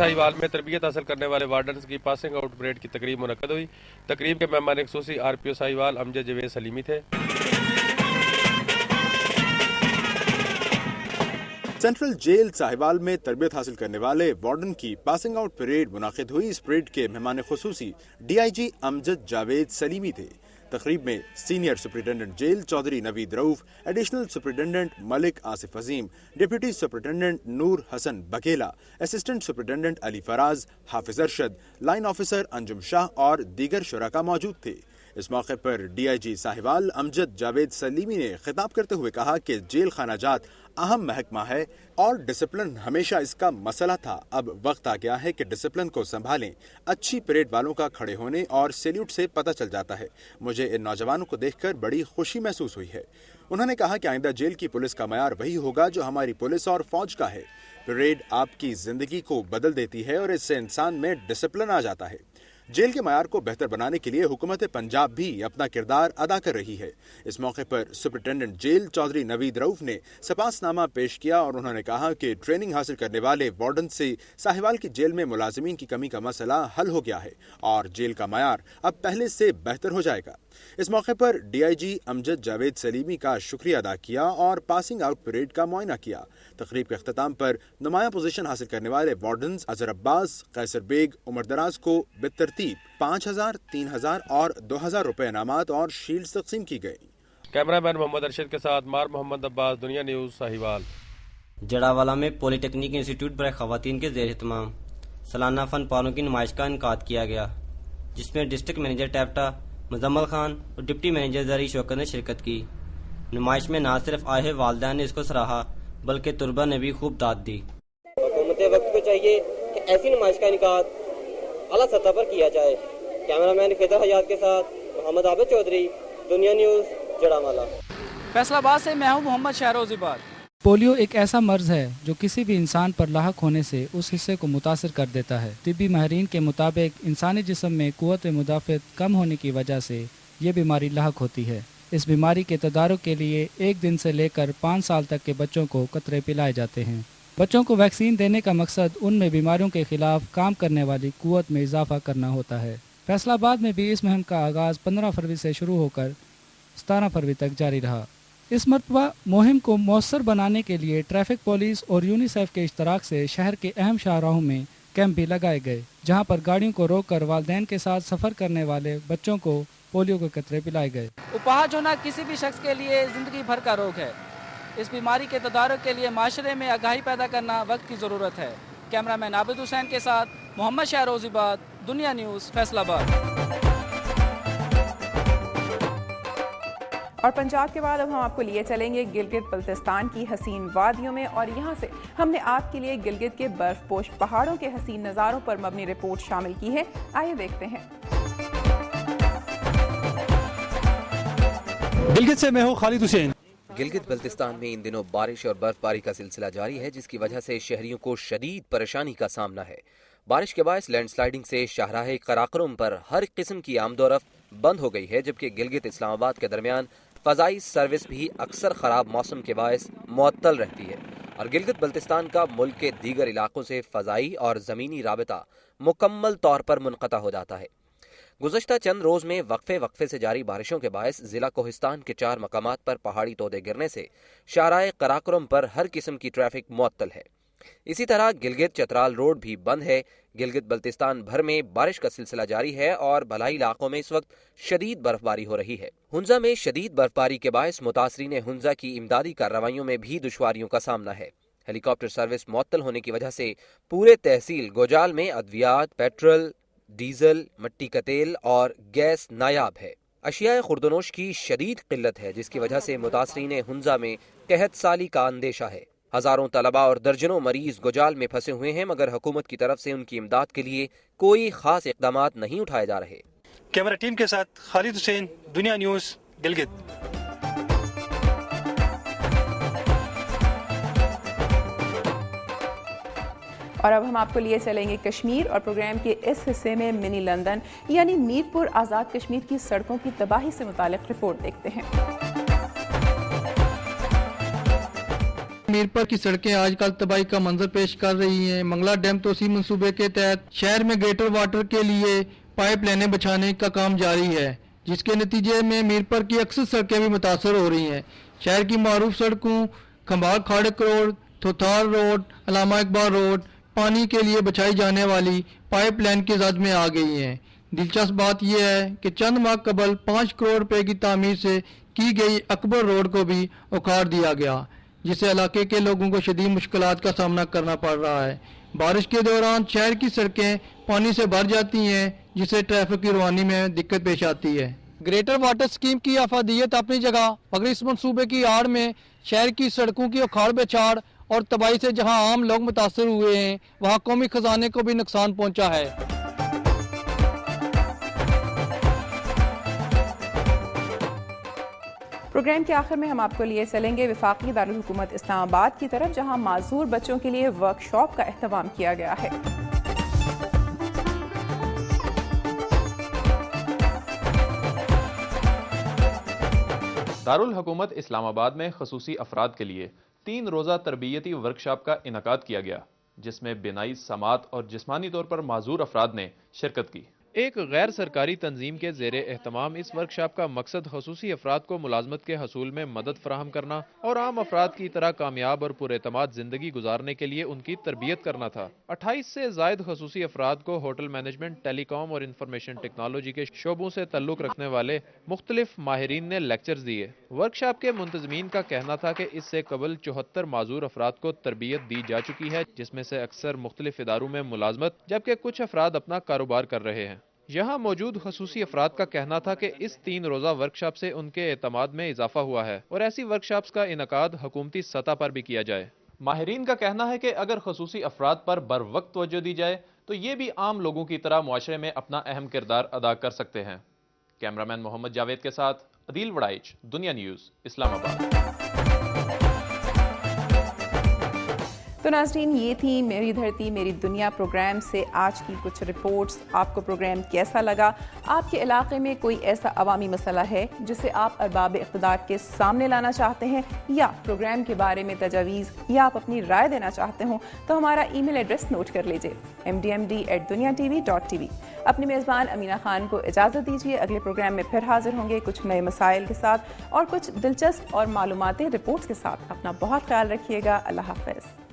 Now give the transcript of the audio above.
साहिवाल में तरबियत हासिल करने वाले वार्डन्स की पासिंग आउट परेड की तकरीब मुनक्कद हुई। तकरीब के मेहमान खुसूसी RPO साहिवाल अमजद जवेद सलीमी थे। सेंट्रल जेल साहिवाल में तरबियत हासिल करने वाले वार्डन की पासिंग आउट परेड मुनाकिद हुई। इस परेड के मेहमान खुसूसी DIG अमजद जावेद सलीमी थे। तकरीब में senior superintendent jail Chaudhry Naveed Rauf, additional superintendent Malik Asif Azeem, deputy superintendent Noor Hassan Baghela, assistant superintendent Ali Faraz, Hafiz Arshad, line officer Anjum Shah और दीगर शुरका मौजूद थे। इस मौके पर DIG साहिवाल अमजद जावेद सलीमी ने खिताब करते हुए कहा कि जेल खानाजात अहम महकमा है और डिसिप्लिन हमेशा इसका मसला था। अब वक्त आ गया है कि डिसिप्लिन को संभालें। अच्छी परेड वालों का खड़े होने और सैल्यूट से पता चल जाता है। मुझे इन नौजवानों को देखकर बड़ी खुशी महसूस हुई है। उन्होंने कहा कि आइंदा जेल की पुलिस का मयार वही होगा जो हमारी पुलिस और फौज का है। परेड आपकी जिंदगी को बदल देती है और इससे इंसान में डिसिप्लिन आ जाता है। जेल के मयार को बेहतर बनाने के लिए हुकूमत पंजाब भी अपना किरदार अदा कर रही है। इस मौके पर सुपरिटेंडेंट जेल चौधरी नवीद रऊफ ने सपासनामा पेश किया और उन्होंने कहा कि ट्रेनिंग हासिल करने वाले वार्डन से साहिवाल की जेल में मुलाजिमीन की कमी का मसला हल हो गया है और जेल का मयार अब पहले से बेहतर हो जाएगा। इस मौके पर DIG अमजद जावेद सलीमी का शुक्रिया अदा किया और पासिंग आउट परेड का मुआयना किया। तकरीब के अख्ताम पर नुमाया पोजीशन हासिल करने वाले वार्डन्स अजहर अब्बास, कैसर बेग, उमर दराज को बेतरतीब 5,000, 3,000 और 2,000 रुपए इनामात और शील्ड तकसीम की गई। कैमरामैन मोहम्मद अरशद के साथ मार मोहम्मद अब्बास, दुनिया न्यूज साहिवाल। जड़ावाला में पॉलिटेक्निक इंस्टीट्यूट पर खवातीन के ज़ेर एहतमाम सालाना फन पालों की नुमाइश का इनकाद किया गया, जिसमें डिस्ट्रिक्ट मैनेजर टैप्टा मुजम्मल खान और डिप्टी मैनेजर जरी शौकत ने शिरकत की। नुमाइश में न सिर्फ आए वालिदैन ने इसको सराहा बल्कि तुलबा ने भी खूब दाद दी। हुकूमत वक्त को चाहिए कि ऐसी नुमाइश का इनकाद आला सतह पर किया जाए। कैमरामैन फिदर हयात के साथ मोहम्मद आबिद चौधरी, दुनिया न्यूज जड़ावाला। फैसलाबाद से मैं हूँ मोहम्मद शहरोजिबाद। पोलियो एक ऐसा मर्ज है जो किसी भी इंसान पर लाहक होने से उस हिस्से को मुतासर कर देता है। तिब्बी माहिरीन के मुताबिक इंसानी जिस्म में कुव्वत मुदाफ़त कम होने की वजह से ये बीमारी लाहक होती है। इस बीमारी के तदारुक के लिए 1 दिन से लेकर 5 साल तक के बच्चों को कतरे पिलाए जाते हैं। बच्चों को वैक्सीन देने का मकसद उनमें बीमारियों के खिलाफ काम करने वाली कुव्वत में इजाफा करना होता है। फैसलाबाद में भी इस मुहिम का आगाज़ 15 फरवरी से शुरू होकर 17 फरवरी तक जारी रहा। इस मरतबा मुहिम को मौसर बनाने के लिए ट्रैफिक पुलिस और यूनिसेफ के इश्तराक से शहर के अहम शाहराहों में कैंप भी लगाए गए, जहां पर गाड़ियों को रोककर वालिदैन के साथ सफ़र करने वाले बच्चों को पोलियो के कतरे पिलाए गए। उपाहज होना किसी भी शख्स के लिए ज़िंदगी भर का रोग है। इस बीमारी के तदारुक के लिए माशरे में आगाही पैदा करना वक्त की ज़रूरत है। कैमरामैन आबिद हुसैन के साथ मोहम्मद शहरोजिबाद, दुनिया न्यूज़ फैसलाबाद। और पंजाब के बाद अब हम आपको लिए चलेंगे गिलगित बल्तिस्तान की हसीन वादियों में, और यहाँ से हमने आपके लिए गिलगित के बर्फपोश पहाड़ों के हसीन नज़ारों पर मबनी रिपोर्ट शामिल की है। आइए देखते हैं। गिलगित से मैं हूँ खालिद हुसैन। गिलगित बल्तिस्तान में इन दिनों बारिश और बर्फबारी का सिलसिला जारी है, जिसकी वजह से शहरियों को शदीद परेशानी का सामना है। बारिश के बायस लैंडस्लाइडिंग से शाहराह कराकोरम पर हर किस्म की आमदोरफ्त बंद हो गई है, जबकि गिलगित इस्लामाबाद के दरमियान फ़ज़ाई सर्विस भी अक्सर ख़राब मौसम के बायस मुअत्तल रहती है और गिलगित बल्तिस्तान का मुल्क के दीगर इलाकों से फ़ज़ाई और ज़मीनी राबता मुकम्मल तौर पर मुनक़ता हो जाता है। गुज़श्ता चंद रोज़ में वक्फे से जारी बारिशों के बायस ज़िला कोहिस्तान के 4 मकामात पर पहाड़ी तोदे गिरने से शाहराह कराकोरम पर हर किस्म की ट्रैफिक मुअत्तल है। इसी तरह गिलगित चतराल रोड भी बंद है। गिलगित बल्तिस्तान भर में बारिश का सिलसिला जारी है और भलाई इलाकों में इस वक्त शदीद बर्फबारी हो रही है। हुंजा में शदीद बर्फबारी के बायस मुतासरीन हुंजा की इमदादी कार्रवाइयों में भी दुश्वारियों का सामना है। हेलीकॉप्टर सर्विस मुअत्तल होने की वजह से पूरे तहसील गोजाल में अद्वियात, पेट्रोल, डीजल, मिट्टी का तेल और गैस नायाब है। अशियाए खुर्दनोश की शदीद किल्लत है, जिसकी वजह से मुतासरीन हुंजा में कहत साली का अंदेशा है। हजारों तलबा और दर्जनों मरीज गोजाल में फंसे हुए हैं, मगर हुकूमत की तरफ से उनकी इमदाद के लिए कोई खास इक़दामात नहीं उठाए जा रहे। कैमरा टीम के साथ खालिद हुसैन, दुनिया न्यूज़, गिलगित। और अब हम आपको लिए चलेंगे कश्मीर, और प्रोग्राम के इस हिस्से में मिनी लंदन यानी मीरपुर आज़ाद कश्मीर की सड़कों की तबाही से मुतालिक रिपोर्ट देखते हैं। मीरपुर की सड़कें आजकल तबाही का मंजर पेश कर रही हैं। मंगला डैम तोसी मंसूबे के तहत शहर में ग्रेटर वाटर के लिए पाइप लाइनें बिछाने का काम जारी है, जिसके नतीजे में मीरपुर की अक्सर सड़कें भी मुतासर हो रही हैं। शहर की मारूफ सड़कों खंबाल खाड़क road, थोथार road, Allama Iqbal road पानी के लिए बिछाई जाने वाली पाइप लाइन की जद में आ गई हैं। दिलचस्प बात यह है कि चंद माह कबल 5 करोड़ रुपए की तामीर से की गई अकबर रोड को भी उखाड़ दिया गया, जिससे इलाके के लोगों को शदीद मुश्किलात का सामना करना पड़ रहा है। बारिश के दौरान शहर की सड़कें पानी से भर जाती हैं, जिससे ट्रैफिक की रवानी में दिक्कत पेश आती है। ग्रेटर वाटर स्कीम की अफादियत अपनी जगह, मगर इस मंसूबे की आड़ में शहर की सड़कों की उखाड़ बेचाड़ और तबाही से जहां आम लोग मुतासर हुए हैं, वहां कौमी खजाने को भी नुकसान पहुंचा है। प्रोग्राम के आखिर में हम आपको लिए चलेंगे वफाकी दारुल हुकूमत इस्लामाबाद की तरफ, जहां माजूर बच्चों के लिए वर्कशॉप का एहतमाम किया गया है। दारुल हुकूमत इस्लामाबाद में खसूसी अफराद के लिए 3 रोज़ा तरबियती वर्कशॉप का इनकाद किया गया, जिसमें बिनाई, समात और जिस्मानी तौर पर माजूर अफराद ने शिरकत की। एक गैर सरकारी तंजीम के ज़ेरे एहतमाम इस वर्कशॉप का मकसद खसूसी अफराद को मुलाजमत के हसूल में मदद फराहम करना और आम अफराद की तरह कामयाब और पुरएतमाद जिंदगी गुजारने के लिए उनकी तरबियत करना था। 28 से जायद खसूसी अफराद को होटल मैनेजमेंट, टेलीकॉम और इंफॉर्मेशन टेक्नोलॉजी के शोबों से तल्लुक रखने वाले मुख्तलिफ माहिरीन ने लेक्चर्स दिए। वर्कशॉप के मुंतजमीन का कहना था कि इससे कबल 74 माजूर अफराद को तरबियत दी जा चुकी है, जिसमें से अक्सर मुख्तलिफ इदारों में मुलाजमत, जबकि कुछ अफराद अपना कारोबार कर रहे हैं। यहाँ मौजूद खसूसी अफराद का कहना था कि इस 3 रोज़ा वर्कशॉप से उनके एतमाद में इजाफा हुआ है और ऐसी वर्कशॉप्स का इनकाद हुकूमती सतह पर भी किया जाए। माहिरीन का कहना है कि अगर खसूसी अफराद पर बर वक्त तवज्जो दी जाए तो ये भी आम लोगों की तरह मुआशरे में अपना अहम किरदार अदा कर सकते हैं। कैमरामैन मोहम्मद जावेद के साथ अदील वड़ाइच, दुनिया न्यूज़, इस्लामाबाद। तो नाज़रीन, ये थी मेरी धरती मेरी दुनिया प्रोग्राम से आज की कुछ रिपोर्ट्स। आपको प्रोग्राम कैसा लगा? आपके इलाके में कोई ऐसा अवामी मसला है जिसे आप अरबाब इक़्तिदार के सामने लाना चाहते हैं, या प्रोग्राम के बारे में तजावीज़ या आप अपनी राय देना चाहते हो, तो हमारा ईमेल एड्रेस नोट कर लीजिए, mdmd@duniatv.tv। अपनी मेज़बान अमीना खान को इजाज़त दीजिए। अगले प्रोग्राम में फिर हाजिर होंगे कुछ नए मसाइल के साथ और कुछ दिलचस्प और मालूमाती रिपोर्ट्स के साथ। अपना बहुत ख्याल रखिएगा। अल्लाह हाफ़िज़।